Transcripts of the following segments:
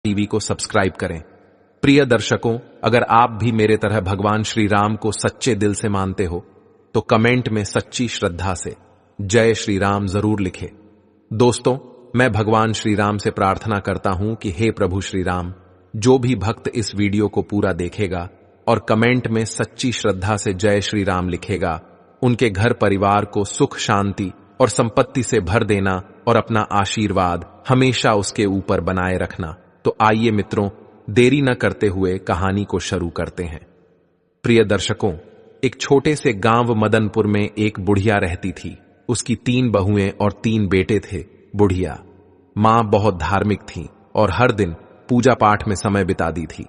TV को subscribe करें। प्रिय दर्शकों, अगर आप भी मेरे तरह भगवान श्री राम को सच्चे दिल से मानते हो तो कमेंट में सच्ची श्रद्धा से जय श्री राम जरूर लिखें। दोस्तों, मैं भगवान श्री राम से प्रार्थना करता हूं कि हे प्रभु श्री राम, जो भी भक्त इस वीडियो को पूरा देखेगा और कमेंट में सच्ची श्रद्धा से जय श्री राम लिखेगा, उनके घर परिवार को सुख शांति और संपत्ति से भर देना और अपना आशीर्वाद हमेशा उसके ऊपर बनाए रखना। तो आइए मित्रों, देरी न करते हुए कहानी को शुरू करते हैं। प्रिय दर्शकों, एक छोटे से गांव मदनपुर में एक बुढ़िया रहती थी। उसकी 3 बहुएं और 3 बेटे थे। बुढ़िया मां बहुत धार्मिक थी और हर दिन पूजा पाठ में समय बिताती थी।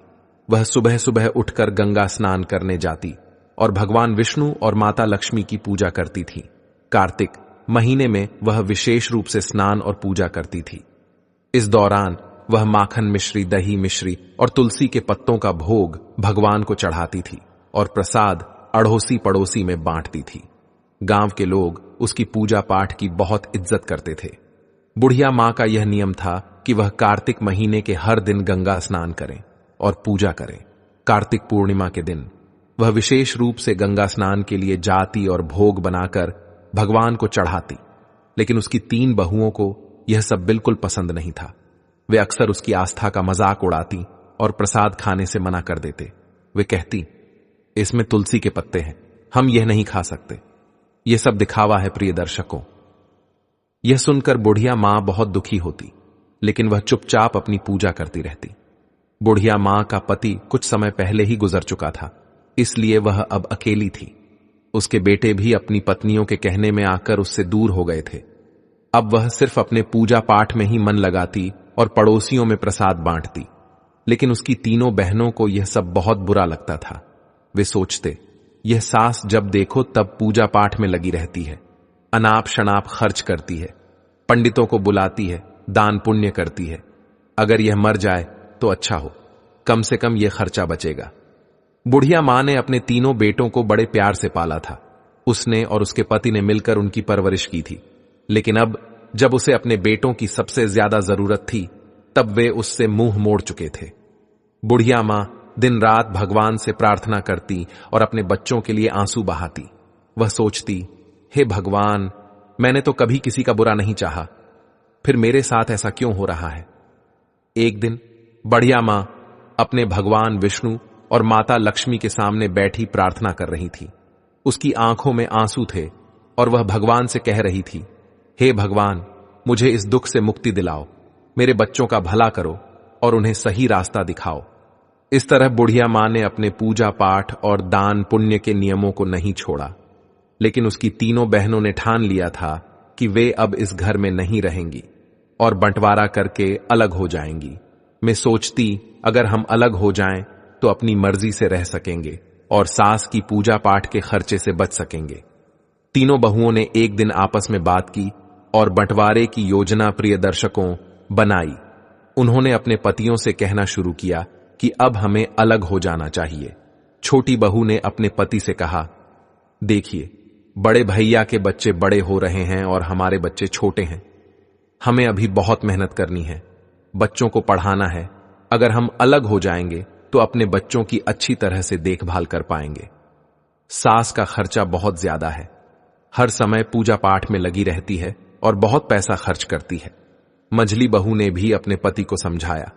वह सुबह सुबह उठकर गंगा स्नान करने जाती और भगवान विष्णु और माता लक्ष्मी की पूजा करती थी। कार्तिक महीने में वह विशेष रूप से स्नान और पूजा करती थी। इस दौरान वह माखन मिश्री, दही मिश्री और तुलसी के पत्तों का भोग भगवान को चढ़ाती थी और प्रसाद अड़ोसी पड़ोसी में बांटती थी। गांव के लोग उसकी पूजा पाठ की बहुत इज्जत करते थे। बुढ़िया मां का यह नियम था कि वह कार्तिक महीने के हर दिन गंगा स्नान करें और पूजा करें। कार्तिक पूर्णिमा के दिन वह विशेष रूप से गंगा स्नान के लिए जाती और भोग बनाकर भगवान को चढ़ाती। लेकिन उसकी 3 बहुओं को यह सब बिल्कुल पसंद नहीं था। वे अक्सर उसकी आस्था का मजाक उड़ाती और प्रसाद खाने से मना कर देते। वे कहती, इसमें तुलसी के पत्ते हैं, हम यह नहीं खा सकते, यह सब दिखावा है। प्रिय दर्शकों, यह सुनकर बुढ़िया मां बहुत दुखी होती, लेकिन वह चुपचाप अपनी पूजा करती रहती। बुढ़िया मां का पति कुछ समय पहले ही गुजर चुका था, इसलिए वह अब अकेली थी। उसके बेटे भी अपनी पत्नियों के कहने में आकर उससे दूर हो गए थे। अब वह सिर्फ अपने पूजा पाठ में ही मन लगाती और पड़ोसियों में प्रसाद बांटती। लेकिन उसकी 3 बहनों को यह सब बहुत बुरा लगता था। वे सोचते, यह सास जब देखो तब पूजा पाठ में लगी रहती है, अनाप शनाप खर्च करती है, पंडितों को बुलाती है, दान पुण्य करती है। अगर यह मर जाए तो अच्छा हो, कम से कम यह खर्चा बचेगा। बुढ़िया मां ने अपने 3 बेटों को बड़े प्यार से पाला था। उसने और उसके पति ने मिलकर उनकी परवरिश की थी। लेकिन अब जब उसे अपने बेटों की सबसे ज्यादा जरूरत थी, तब वे उससे मुंह मोड़ चुके थे। बुढ़िया मां दिन रात भगवान से प्रार्थना करती और अपने बच्चों के लिए आंसू बहाती। वह सोचती, हे भगवान, मैंने तो कभी किसी का बुरा नहीं चाहा, फिर मेरे साथ ऐसा क्यों हो रहा है। एक दिन बुढ़िया मां अपने भगवान विष्णु और माता लक्ष्मी के सामने बैठी प्रार्थना कर रही थी। उसकी आंखों में आंसू थे और वह भगवान से कह रही थी, हे भगवान, मुझे इस दुख से मुक्ति दिलाओ, मेरे बच्चों का भला करो और उन्हें सही रास्ता दिखाओ। इस तरह बुढ़िया मां ने अपने पूजा पाठ और दान पुण्य के नियमों को नहीं छोड़ा। लेकिन उसकी 3 बहनों ने ठान लिया था कि वे अब इस घर में नहीं रहेंगी और बंटवारा करके अलग हो जाएंगी। मैं सोचती, अगर हम अलग हो जाएं तो अपनी मर्जी से रह सकेंगे और सास की पूजा पाठ के खर्चे से बच सकेंगे। 3 बहुओं ने एक दिन आपस में बात की और बंटवारे की योजना, प्रिय दर्शकों, बनाई। उन्होंने अपने पतियों से कहना शुरू किया कि अब हमें अलग हो जाना चाहिए। छोटी बहू ने अपने पति से कहा, देखिए, बड़े भैया के बच्चे बड़े हो रहे हैं और हमारे बच्चे छोटे हैं। हमें अभी बहुत मेहनत करनी है, बच्चों को पढ़ाना है। अगर हम अलग हो जाएंगे तो अपने बच्चों की अच्छी तरह से देखभाल कर पाएंगे। सास का खर्चा बहुत ज्यादा है, हर समय पूजा पाठ में लगी रहती है और बहुत पैसा खर्च करती है। मंझली बहू ने भी अपने पति को समझाया,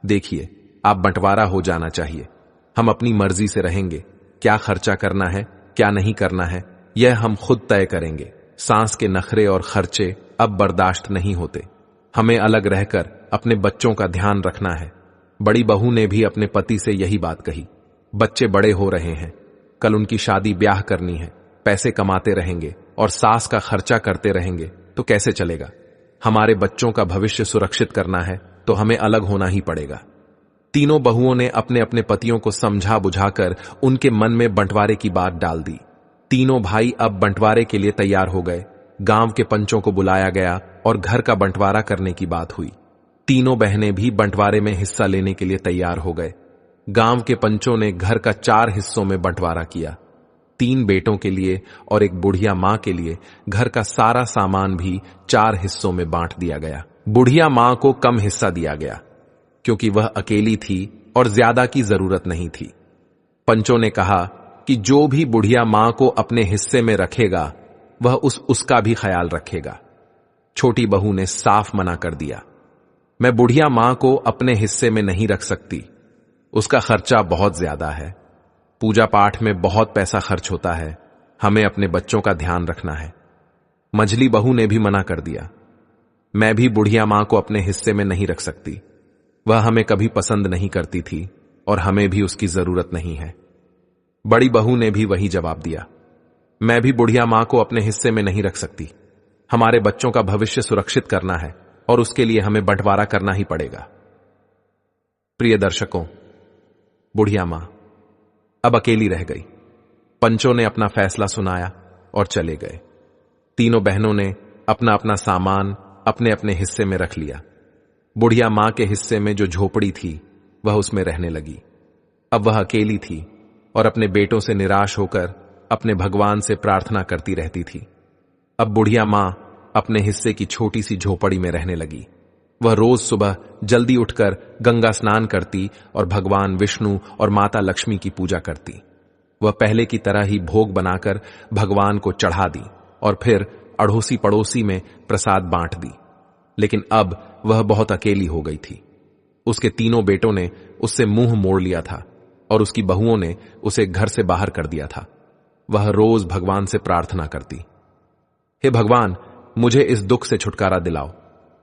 देखिए, आप बंटवारा हो जाना चाहिए, हम अपनी मर्जी से रहेंगे। क्या खर्चा करना है, क्या नहीं करना है, यह हम खुद तय करेंगे। सास के नखरे और खर्चे अब बर्दाश्त नहीं होते। हमें अलग रहकर अपने बच्चों का ध्यान रखना है। बड़ी बहू ने भी अपने पति से यही बात कही। बच्चे बड़े हो रहे हैं, कल उनकी शादी ब्याह करनी है, पैसे कमाते रहेंगे और सास का खर्चा करते रहेंगे तो कैसे चलेगा। हमारे बच्चों का भविष्य सुरक्षित करना है तो हमें अलग होना ही पड़ेगा। 3 बहुओं ने अपने अपने पतियों को समझा बुझाकर उनके मन में बंटवारे की बात डाल दी। 3 भाई अब बंटवारे के लिए तैयार हो गए। गांव के पंचों को बुलाया गया और घर का बंटवारा करने की बात हुई। 3 बहनें भी बंटवारे में हिस्सा लेने के लिए तैयार हो गए। गांव के पंचों ने घर का 4 हिस्सों में बंटवारा किया। 3 बेटों के लिए और एक बुढ़िया मां के लिए घर का सारा सामान भी 4 हिस्सों में बांट दिया गया। बुढ़िया मां को कम हिस्सा दिया गया। क्योंकि वह अकेली थी और ज्यादा की जरूरत नहीं थी। पंचों ने कहा कि जो भी बुढ़िया मां को अपने हिस्से में रखेगा वह उसका भी ख्याल रखेगा। छोटी बहू ने साफ मना कर दिया, मैं बुढ़िया मां को अपने हिस्से में नहीं रख सकती, उसका खर्चा बहुत ज्यादा है, पूजा पाठ में बहुत पैसा खर्च होता है, हमें अपने बच्चों का ध्यान रखना है। मझली बहू ने भी मना कर दिया, मैं भी बुढ़िया मां को अपने हिस्से में नहीं रख सकती, वह हमें कभी पसंद नहीं करती थी और हमें भी उसकी जरूरत नहीं है। बड़ी बहू ने भी वही जवाब दिया, मैं भी बुढ़िया मां को अपने हिस्से में नहीं रख सकती, हमारे बच्चों का भविष्य सुरक्षित करना है और उसके लिए हमें बंटवारा करना ही पड़ेगा। प्रिय दर्शकों, बुढ़िया मां अब अकेली रह गई। पंचों ने अपना फैसला सुनाया और चले गए। तीनों बहनों ने अपना अपना सामान अपने अपने हिस्से में रख लिया। बुढ़िया मां के हिस्से में जो झोपड़ी थी वह उसमें रहने लगी। अब वह अकेली थी और अपने बेटों से निराश होकर अपने भगवान से प्रार्थना करती रहती थी। अब बुढ़िया मां अपने हिस्से की छोटी सी झोपड़ी में रहने लगी। वह रोज सुबह जल्दी उठकर गंगा स्नान करती और भगवान विष्णु और माता लक्ष्मी की पूजा करती। वह पहले की तरह ही भोग बनाकर भगवान को चढ़ा दी और फिर अड़ोसी पड़ोसी में प्रसाद बांट दी। लेकिन अब वह बहुत अकेली हो गई थी। उसके तीनों बेटों ने उससे मुंह मोड़ लिया था और उसकी बहुओं ने उसे घर से बाहर कर दिया था। वह रोज भगवान से प्रार्थना करती, हे भगवान, मुझे इस दुख से छुटकारा दिलाओ,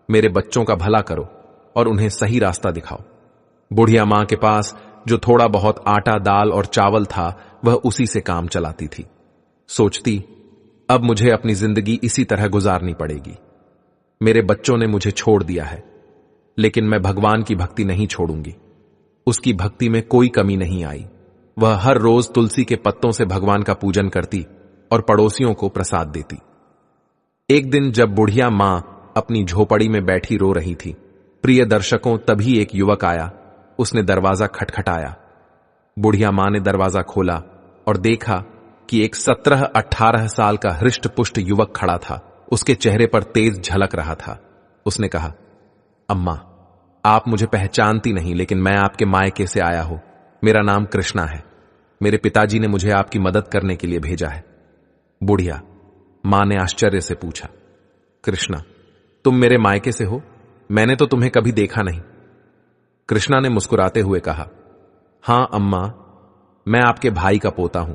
मेरे बच्चों का भला करो और उन्हें सही रास्ता दिखाओ। बुढ़िया मां के पास जो थोड़ा बहुत आटा, दाल और चावल था वह उसी से काम चलाती थी। सोचती, अब मुझे अपनी जिंदगी इसी तरह गुजारनी पड़ेगी। मेरे बच्चों ने मुझे छोड़ दिया है, लेकिन मैं भगवान की भक्ति नहीं छोड़ूंगी। उसकी भक्ति में कोई कमी नहीं आई। वह हर रोज तुलसी के पत्तों से भगवान का पूजन करती और पड़ोसियों को प्रसाद देती। एक दिन जब बुढ़िया मां अपनी झोपड़ी में बैठी रो रही थी, प्रिय दर्शकों, तभी एक युवक आया। उसने दरवाजा खटखटाया। बुढ़िया मां ने दरवाजा खोला और देखा कि एक 17-18 साल का हृष्ट पुष्ट युवक खड़ा था। उसके चेहरे पर तेज झलक रहा था। उसने कहा, अम्मा, आप मुझे पहचानती नहीं, लेकिन मैं आपके मायके से आया हूं। मेरा नाम कृष्णा है। मेरे पिताजी ने मुझे आपकी मदद करने के लिए भेजा है। बुढ़िया मां ने आश्चर्य से पूछा, कृष्णा, तुम मेरे मायके से हो? मैंने तो तुम्हें कभी देखा नहीं। कृष्णा ने मुस्कुराते हुए कहा, हां अम्मा, मैं आपके भाई का पोता हूं।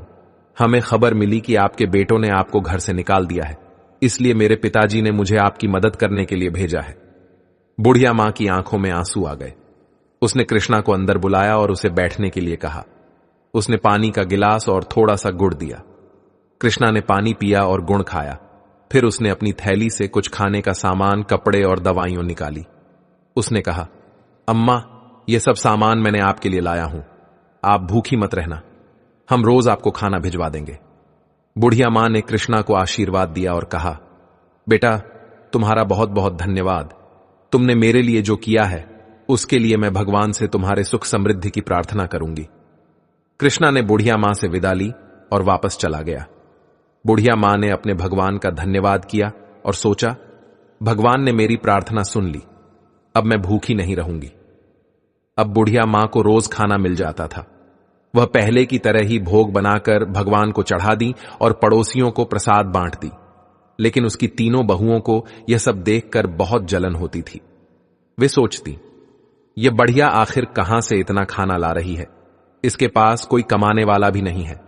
हमें खबर मिली कि आपके बेटों ने आपको घर से निकाल दिया है, इसलिए मेरे पिताजी ने मुझे आपकी मदद करने के लिए भेजा है। बुढ़िया मां की आंखों में आंसू आ गए। उसने कृष्णा को अंदर बुलाया और उसे बैठने के लिए कहा। उसने पानी का गिलास और थोड़ा सा गुड़ दिया। कृष्णा ने पानी पिया और गुड़ खाया। फिर उसने अपनी थैली से कुछ खाने का सामान, कपड़े और दवाइयां निकाली। उसने कहा, अम्मा, यह सब सामान मैंने आपके लिए लाया हूं। आप भूखी मत रहना, हम रोज आपको खाना भिजवा देंगे। बुढ़िया मां ने कृष्णा को आशीर्वाद दिया और कहा, बेटा, तुम्हारा बहुत बहुत धन्यवाद। तुमने मेरे लिए जो किया है उसके लिए मैं भगवान से तुम्हारे सुख समृद्धि की प्रार्थना करूंगी। कृष्णा ने बुढ़िया मां से विदा ली और वापस चला गया। बुढ़िया मां ने अपने भगवान का धन्यवाद किया और सोचा, भगवान ने मेरी प्रार्थना सुन ली, अब मैं भूखी नहीं रहूंगी। अब बुढ़िया मां को रोज खाना मिल जाता था। वह पहले की तरह ही भोग बनाकर भगवान को चढ़ा दी और पड़ोसियों को प्रसाद बांट दी। लेकिन उसकी तीनों बहुओं को यह सब देखकर बहुत जलन होती थी। वे सोचती, यह बढ़िया आखिर कहां से इतना खाना ला रही है? इसके पास कोई कमाने वाला भी नहीं है,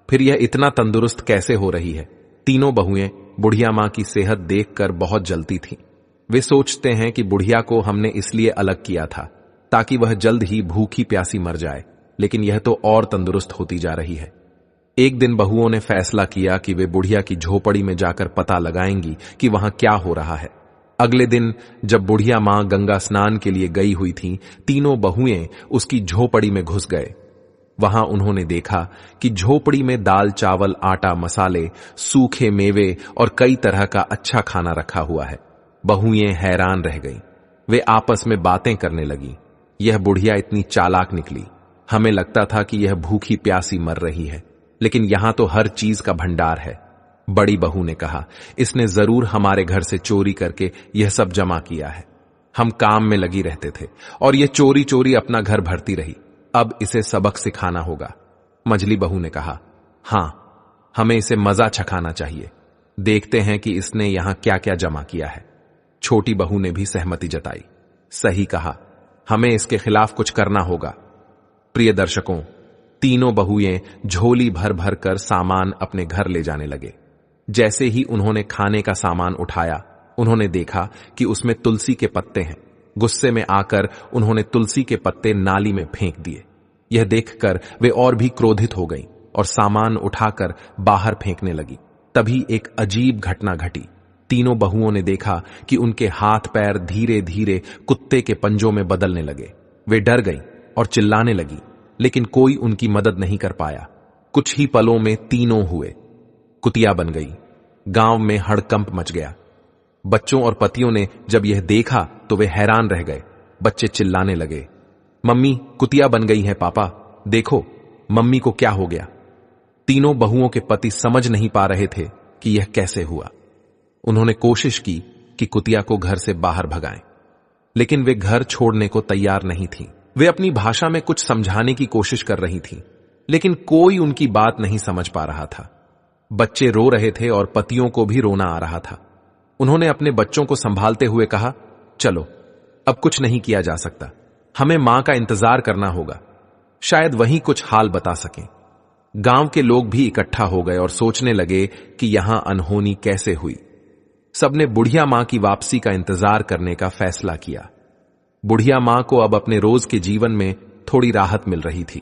फिर यह इतना तंदुरुस्त कैसे हो रही है? तीनों बहुएं बुढ़िया मां की सेहत देखकर बहुत जलती थीं। वे सोचते हैं कि बुढ़िया को हमने इसलिए अलग किया था ताकि वह जल्द ही भूखी प्यासी मर जाए, लेकिन यह तो और तंदुरुस्त होती जा रही है। एक दिन बहुओं ने फैसला किया कि वे बुढ़िया की झोपड़ी में जाकर पता लगाएंगी कि वहां क्या हो रहा है। अगले दिन जब बुढ़िया मां गंगा स्नान के लिए गई हुई थीं, तीनों बहुएं उसकी झोपड़ी में घुस गए। वहां उन्होंने देखा कि झोपड़ी में दाल, चावल, आटा, मसाले, सूखे मेवे और कई तरह का अच्छा खाना रखा हुआ है। बहुएं हैरान रह गईं। वे आपस में बातें करने लगीं। यह बुढ़िया इतनी चालाक निकली। हमें लगता था कि यह भूखी प्यासी मर रही है, लेकिन यहां तो हर चीज का भंडार है। बड़ी बहू ने कहा, इसने जरूर हमारे घर से चोरी करके यह सब जमा किया है। हम काम में लगी रहते थे और ये चोरी चोरी अपना घर भरती रही। अब इसे सबक सिखाना होगा। मझली बहू ने कहा, हां, हमें इसे मजा चखाना चाहिए। देखते हैं कि इसने यहां क्या क्या जमा किया है। छोटी बहू ने भी सहमति जताई। सही कहा, हमें इसके खिलाफ कुछ करना होगा। प्रिय दर्शकों, तीनों बहुएं झोली भर भर कर सामान अपने घर ले जाने लगे। जैसे ही उन्होंने खाने का सामान उठाया, उन्होंने देखा कि उसमें तुलसी के पत्ते हैं। गुस्से में आकर उन्होंने तुलसी के पत्ते नाली में फेंक दिए। यह देखकर वे और भी क्रोधित हो गईं और सामान उठाकर बाहर फेंकने लगी। तभी एक अजीब घटना घटी। तीनों बहुओं ने देखा कि उनके हाथ पैर धीरे धीरे कुत्ते के पंजों में बदलने लगे। वे डर गईं और चिल्लाने लगी, लेकिन कोई उनकी मदद नहीं कर पाया। कुछ ही पलों में तीनों हुए कुतिया बन गई। गांव में हड़कंप मच गया। बच्चों और पतियों ने जब यह देखा तो वे हैरान रह गए। बच्चे चिल्लाने लगे, मम्मी कुतिया बन गई है, पापा देखो मम्मी को क्या हो गया। तीनों बहुओं के पति समझ नहीं पा रहे थे कि यह कैसे हुआ। उन्होंने कोशिश की कि कुतिया को घर से बाहर भगाएं, लेकिन वे घर छोड़ने को तैयार नहीं थीं। वे अपनी भाषा में कुछ समझाने की कोशिश कर रही थीं, लेकिन कोई उनकी बात नहीं समझ पा रहा था। बच्चे रो रहे थे और पतियों को भी रोना आ रहा था। उन्होंने अपने बच्चों को संभालते हुए कहा, चलो अब कुछ नहीं किया जा सकता, हमें मां का इंतजार करना होगा, शायद वही कुछ हाल बता सकें। गांव के लोग भी इकट्ठा हो गए और सोचने लगे कि यहां अनहोनी कैसे हुई। सबने बुढ़िया मां की वापसी का इंतजार करने का फैसला किया। बुढ़िया मां को अब अपने रोज के जीवन में थोड़ी राहत मिल रही थी।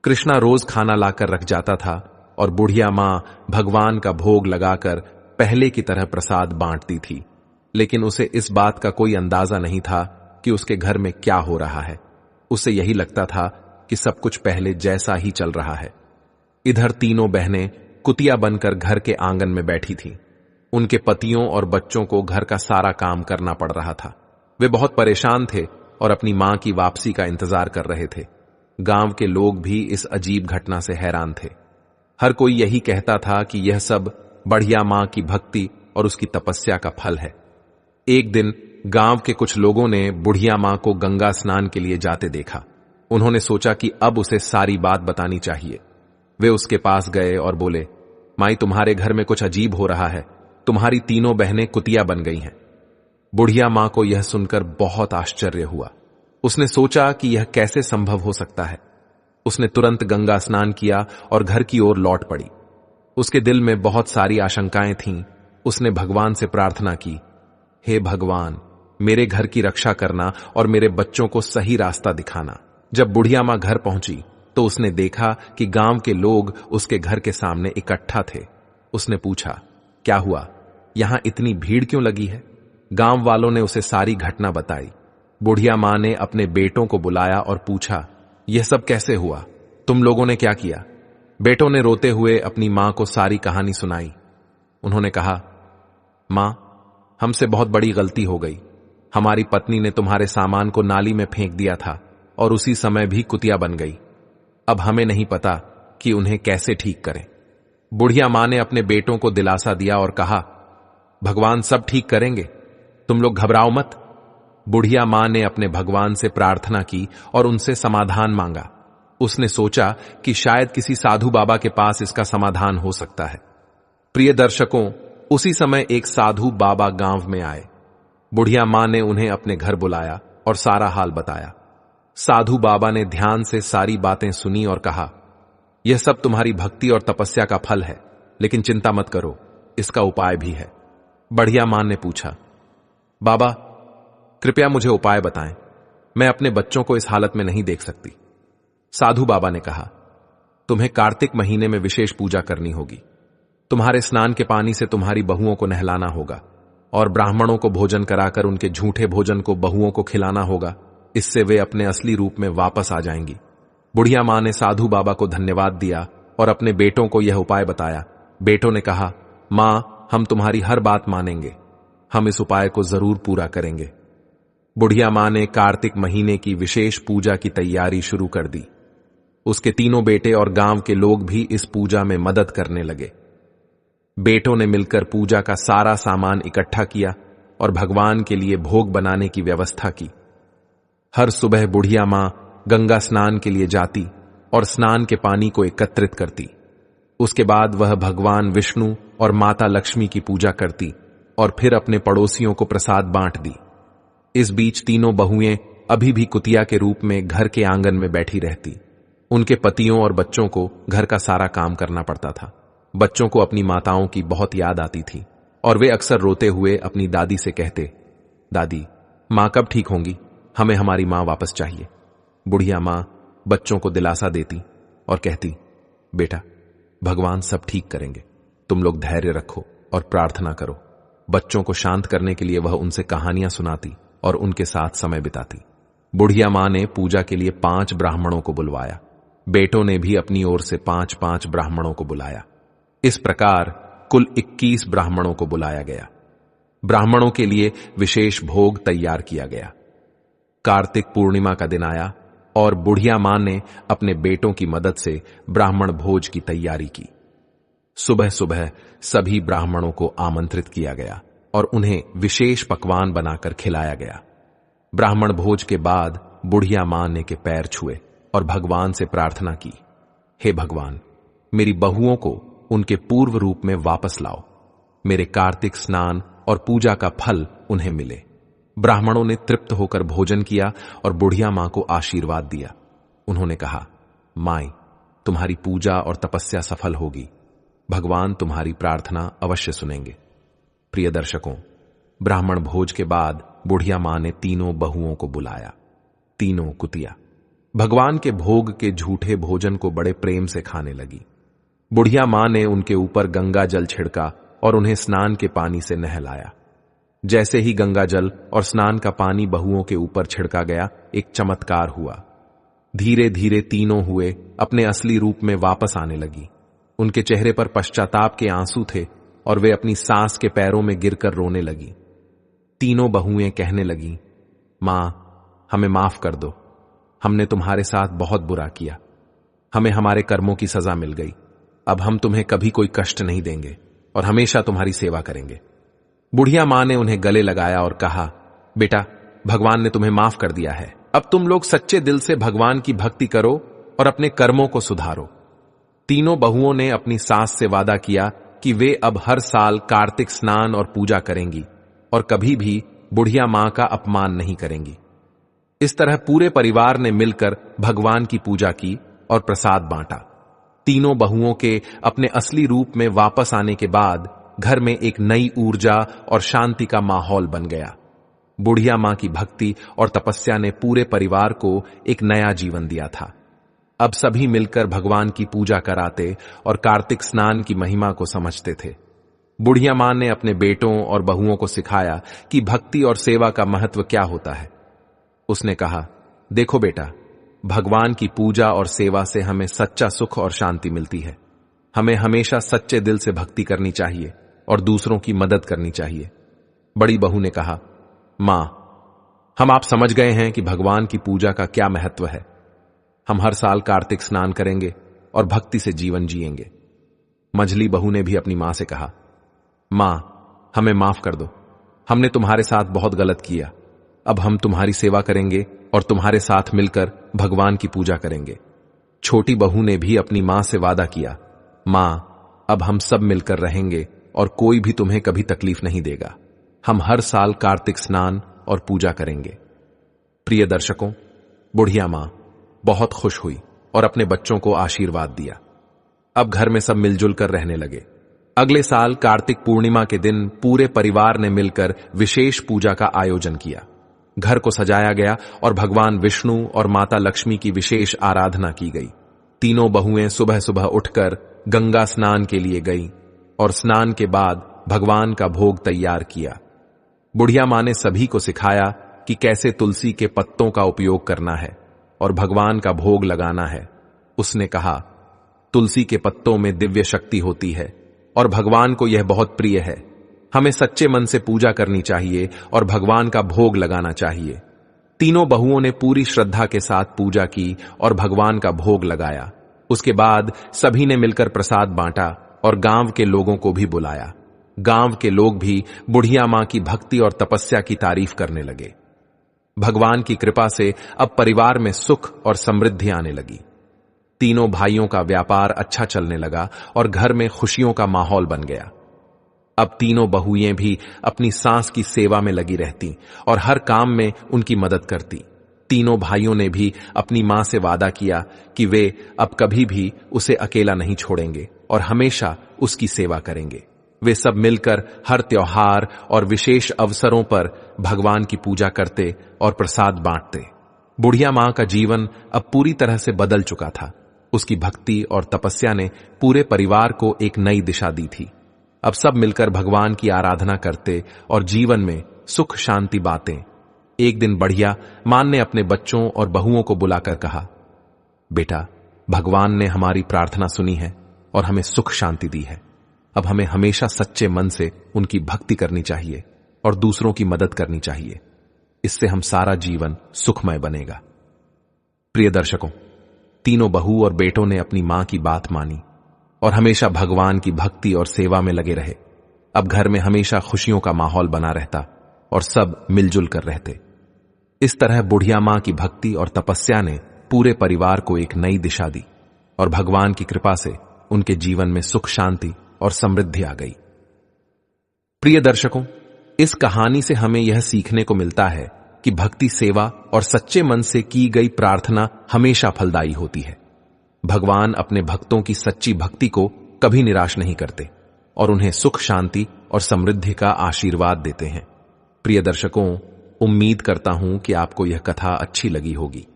कृष्णा रोज खाना लाकर रख जाता था और बुढ़िया मां भगवान का भोग लगाकर पहले की तरह प्रसाद बांटती थी, लेकिन उसे इस बात का कोई अंदाजा नहीं था कि उसके घर में क्या हो रहा है। उसे यही लगता था कि सब कुछ पहले जैसा ही चल रहा है। इधर तीनों बहनें कुतिया बनकर घर के आंगन में बैठी थीं। उनके पतियों और बच्चों को घर का सारा काम करना पड़ रहा था। वे बहुत परेशान थे और अपनी मां की वापसी का इंतजार कर रहे थे। गांव के लोग भी इस अजीब घटना से हैरान थे। हर कोई यही कहता था कि यह सब बढ़िया मां की भक्ति और उसकी तपस्या का फल है। एक दिन गांव के कुछ लोगों ने बुढ़िया मां को गंगा स्नान के लिए जाते देखा। उन्होंने सोचा कि अब उसे सारी बात बतानी चाहिए। वे उसके पास गए और बोले, माई तुम्हारे घर में कुछ अजीब हो रहा है, तुम्हारी तीनों बहनें कुतिया बन गई हैं। बुढ़िया मां को यह सुनकर बहुत आश्चर्य हुआ। उसने सोचा कि यह कैसे संभव हो सकता है। उसने तुरंत गंगा स्नान किया और घर की ओर लौट पड़ी। उसके दिल में बहुत सारी आशंकाएं थीं। उसने भगवान से प्रार्थना की, हे भगवान, मेरे घर की रक्षा करना और मेरे बच्चों को सही रास्ता दिखाना। जब बुढ़िया मां घर पहुंची तो उसने देखा कि गांव के लोग उसके घर के सामने इकट्ठा थे। उसने पूछा, क्या हुआ, यहां इतनी भीड़ क्यों लगी है? गांव वालों ने उसे सारी घटना बताई। बुढ़िया मां ने अपने बेटों को बुलाया और पूछा, यह सब कैसे हुआ? तुम लोगों ने क्या किया? बेटों ने रोते हुए अपनी मां को सारी कहानी सुनाई। उन्होंने कहा, मां, हमसे बहुत बड़ी गलती हो गई। हमारी पत्नी ने तुम्हारे सामान को नाली में फेंक दिया था और उसी समय भी कुतिया बन गई। अब हमें नहीं पता कि उन्हें कैसे ठीक करें। बुढ़िया मां ने अपने बेटों को दिलासा दिया और कहा, भगवान सब ठीक करेंगे, तुम लोग घबराओ मत। बुढ़िया मां ने अपने भगवान से प्रार्थना की और उनसे समाधान मांगा। उसने सोचा कि शायद किसी साधु बाबा के पास इसका समाधान हो सकता है। प्रिय दर्शकों, उसी समय एक साधु बाबा गांव में आए। बुढ़िया मां ने उन्हें अपने घर बुलाया और सारा हाल बताया। साधु बाबा ने ध्यान से सारी बातें सुनी और कहा, यह सब तुम्हारी भक्ति और तपस्या का फल है, लेकिन चिंता मत करो, इसका उपाय भी है। बढ़िया मां ने पूछा, बाबा कृपया मुझे उपाय बताएं, मैं अपने बच्चों को इस हालत में नहीं देख सकती। साधु बाबा ने कहा, तुम्हें कार्तिक महीने में विशेष पूजा करनी होगी। तुम्हारे स्नान के पानी से तुम्हारी बहुओं को नहलाना होगा और ब्राह्मणों को भोजन कराकर उनके झूठे भोजन को बहुओं को खिलाना होगा। इससे वे अपने असली रूप में वापस आ जाएंगी। बुढ़िया मां ने साधु बाबा को धन्यवाद दिया और अपने बेटों को यह उपाय बताया। बेटों ने कहा, मां, हम तुम्हारी हर बात मानेंगे, हम इस उपाय को जरूर पूरा करेंगे। बुढ़िया मां ने कार्तिक महीने की विशेष पूजा की तैयारी शुरू कर दी। उसके तीनों बेटे और गांव के लोग भी इस पूजा में मदद करने लगे। बेटों ने मिलकर पूजा का सारा सामान इकट्ठा किया और भगवान के लिए भोग बनाने की व्यवस्था की। हर सुबह बुढ़िया मां गंगा स्नान के लिए जाती और स्नान के पानी को एकत्रित करती। उसके बाद वह भगवान विष्णु और माता लक्ष्मी की पूजा करती और फिर अपने पड़ोसियों को प्रसाद बांट दी। इस बीच तीनों बहुएं अभी भी कुतिया के रूप में घर के आंगन में बैठी रहती। उनके पतियों और बच्चों को घर का सारा काम करना पड़ता था। बच्चों को अपनी माताओं की बहुत याद आती थी और वे अक्सर रोते हुए अपनी दादी से कहते, दादी, मां कब ठीक होंगी? हमें हमारी मां वापस चाहिए। बुढ़िया मां बच्चों को दिलासा देती और कहती, बेटा, भगवान सब ठीक करेंगे, तुम लोग धैर्य रखो और प्रार्थना करो। बच्चों को शांत करने के लिए वह उनसे कहानियां सुनाती और उनके साथ समय बिताती। बुढ़िया मां ने पूजा के लिए 5 ब्राह्मणों को बुलवाया। बेटों ने भी अपनी ओर से 5-5 ब्राह्मणों को बुलाया। इस प्रकार कुल 21 ब्राह्मणों को बुलाया गया। ब्राह्मणों के लिए विशेष भोग तैयार किया गया। कार्तिक पूर्णिमा का दिन आया और बुढ़िया मां ने अपने बेटों की मदद से ब्राह्मण भोज की तैयारी की। सुबह सुबह सभी ब्राह्मणों को आमंत्रित किया गया और उन्हें विशेष पकवान बनाकर खिलाया गया। ब्राह्मण भोज के बाद बुढ़िया मां ने के पैर छुए और भगवान से प्रार्थना की, हे भगवान, मेरी बहुओं को उनके पूर्व रूप में वापस लाओ। मेरे कार्तिक स्नान और पूजा का फल उन्हें मिले। ब्राह्मणों ने तृप्त होकर भोजन किया और बुढ़िया मां को आशीर्वाद दिया। उन्होंने कहा, माई, तुम्हारी पूजा और तपस्या सफल होगी। भगवान तुम्हारी प्रार्थना अवश्य सुनेंगे। प्रिय दर्शकों, ब्राह्मण भोज के बाद बुढ़िया मां ने तीनों बहुओं को बुलाया। तीनों कुतिया भगवान के भोग के झूठे भोजन को बड़े प्रेम से खाने लगी। बुढ़िया मां ने उनके ऊपर गंगा जल छिड़का और उन्हें स्नान के पानी से नहलाया। जैसे ही गंगा जल और स्नान का पानी बहुओं के ऊपर छिड़का गया, एक चमत्कार हुआ। धीरे धीरे तीनों हुए अपने असली रूप में वापस आने लगी। उनके चेहरे पर पश्चाताप के आंसू थे और वे अपनी सास के पैरों में गिरकर रोने लगी। तीनों बहुएं कहने लगी, मां, हमें माफ कर दो। हमने तुम्हारे साथ बहुत बुरा किया। हमें हमारे कर्मों की सजा मिल गई। अब हम तुम्हें कभी कोई कष्ट नहीं देंगे और हमेशा तुम्हारी सेवा करेंगे। बुढ़िया मां ने उन्हें गले लगाया और कहा, बेटा, भगवान ने तुम्हें माफ कर दिया है। अब तुम लोग सच्चे दिल से भगवान की भक्ति करो और अपने कर्मों को सुधारो। तीनों बहुओं ने अपनी सास से वादा किया कि वे अब हर साल कार्तिक स्नान और पूजा करेंगी और कभी भी बुढ़िया मां का अपमान नहीं करेंगी। इस तरह पूरे परिवार ने मिलकर भगवान की पूजा की और प्रसाद बांटा। तीनों बहुओं के अपने असली रूप में वापस आने के बाद घर में एक नई ऊर्जा और शांति का माहौल बन गया। बुढ़िया मां की भक्ति और तपस्या ने पूरे परिवार को एक नया जीवन दिया था। अब सभी मिलकर भगवान की पूजा कराते और कार्तिक स्नान की महिमा को समझते थे। बुढ़िया मां ने अपने बेटों और बहुओं को सिखाया कि भक्ति और सेवा का महत्व क्या होता है। उसने कहा, देखो बेटा, भगवान की पूजा और सेवा से हमें सच्चा सुख और शांति मिलती है। हमें हमेशा सच्चे दिल से भक्ति करनी चाहिए और दूसरों की मदद करनी चाहिए। बड़ी बहू ने कहा, मां, हम आप समझ गए हैं कि भगवान की पूजा का क्या महत्व है। हम हर साल कार्तिक स्नान करेंगे और भक्ति से जीवन जिएंगे। मझली बहू ने भी अपनी मां से कहा, मां, हमें माफ कर दो। हमने तुम्हारे साथ बहुत गलत किया। अब हम तुम्हारी सेवा करेंगे और तुम्हारे साथ मिलकर भगवान की पूजा करेंगे। छोटी बहू ने भी अपनी मां से वादा किया, मां, अब हम सब मिलकर रहेंगे और कोई भी तुम्हें कभी तकलीफ नहीं देगा। हम हर साल कार्तिक स्नान और पूजा करेंगे। प्रिय दर्शकों, बुढ़िया मां बहुत खुश हुई और अपने बच्चों को आशीर्वाद दिया। अब घर में सब मिलजुल कर रहने लगे। अगले साल कार्तिक पूर्णिमा के दिन पूरे परिवार ने मिलकर विशेष पूजा का आयोजन किया। घर को सजाया गया और भगवान विष्णु और माता लक्ष्मी की विशेष आराधना की गई। तीनों बहुएं सुबह सुबह उठकर गंगा स्नान के लिए गईं और स्नान के बाद भगवान का भोग तैयार किया। बुढ़िया मां ने सभी को सिखाया कि कैसे तुलसी के पत्तों का उपयोग करना है और भगवान का भोग लगाना है। उसने कहा, तुलसी के पत्तों में दिव्य शक्ति होती है और भगवान को यह बहुत प्रिय है। हमें सच्चे मन से पूजा करनी चाहिए और भगवान का भोग लगाना चाहिए। तीनों बहुओं ने पूरी श्रद्धा के साथ पूजा की और भगवान का भोग लगाया। उसके बाद सभी ने मिलकर प्रसाद बांटा और गांव के लोगों को भी बुलाया। गांव के लोग भी बुढ़िया मां की भक्ति और तपस्या की तारीफ करने लगे। भगवान की कृपा से अब परिवार में सुख और समृद्धि आने लगी। तीनों भाइयों का व्यापार अच्छा चलने लगा और घर में खुशियों का माहौल बन गया। अब तीनों बहुएं भी अपनी सास की सेवा में लगी रहती और हर काम में उनकी मदद करती। तीनों भाइयों ने भी अपनी मां से वादा किया कि वे अब कभी भी उसे अकेला नहीं छोड़ेंगे और हमेशा उसकी सेवा करेंगे। वे सब मिलकर हर त्योहार और विशेष अवसरों पर भगवान की पूजा करते और प्रसाद बांटते। बुढ़िया मां का जीवन अब पूरी तरह से बदल चुका था। उसकी भक्ति और तपस्या ने पूरे परिवार को एक नई दिशा दी थी। अब सब मिलकर भगवान की आराधना करते और जीवन में सुख शांति बातें। एक दिन बढ़िया मां ने अपने बच्चों और बहुओं को बुलाकर कहा, बेटा, भगवान ने हमारी प्रार्थना सुनी है और हमें सुख शांति दी है। अब हमें हमेशा सच्चे मन से उनकी भक्ति करनी चाहिए और दूसरों की मदद करनी चाहिए। इससे हम सारा जीवन सुखमय बनेगा। प्रिय दर्शकों, तीनों बहू और बेटों ने अपनी मां की बात मानी और हमेशा भगवान की भक्ति और सेवा में लगे रहे। अब घर में हमेशा खुशियों का माहौल बना रहता और सब मिलजुल कर रहते। इस तरह बुढ़िया मां की भक्ति और तपस्या ने पूरे परिवार को एक नई दिशा दी और भगवान की कृपा से उनके जीवन में सुख शांति और समृद्धि आ गई। प्रिय दर्शकों, इस कहानी से हमें यह सीखने को मिलता है कि भक्ति सेवा और सच्चे मन से की गई प्रार्थना हमेशा फलदायी होती है। भगवान अपने भक्तों की सच्ची भक्ति को कभी निराश नहीं करते और उन्हें सुख शांति और समृद्धि का आशीर्वाद देते हैं। प्रिय दर्शकों, उम्मीद करता हूं कि आपको यह कथा अच्छी लगी होगी।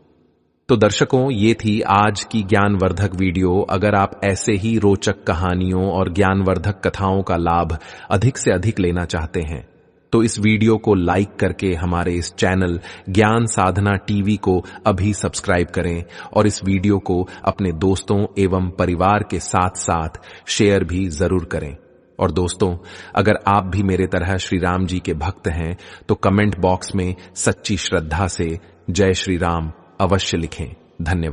तो दर्शकों, ये थी आज की ज्ञानवर्धक वीडियो। अगर आप ऐसे ही रोचक कहानियों और ज्ञानवर्धक कथाओं का लाभ अधिक से अधिक लेना चाहते हैं तो इस वीडियो को लाइक करके हमारे इस चैनल ज्ञान साधना टीवी को अभी सब्सक्राइब करें और इस वीडियो को अपने दोस्तों एवं परिवार के साथ साथ शेयर भी जरूर करें। और दोस्तों, अगर आप भी मेरे तरह श्री राम जी के भक्त हैं तो कमेंट बॉक्स में सच्ची श्रद्धा से जय श्री राम अवश्य लिखें। धन्यवाद।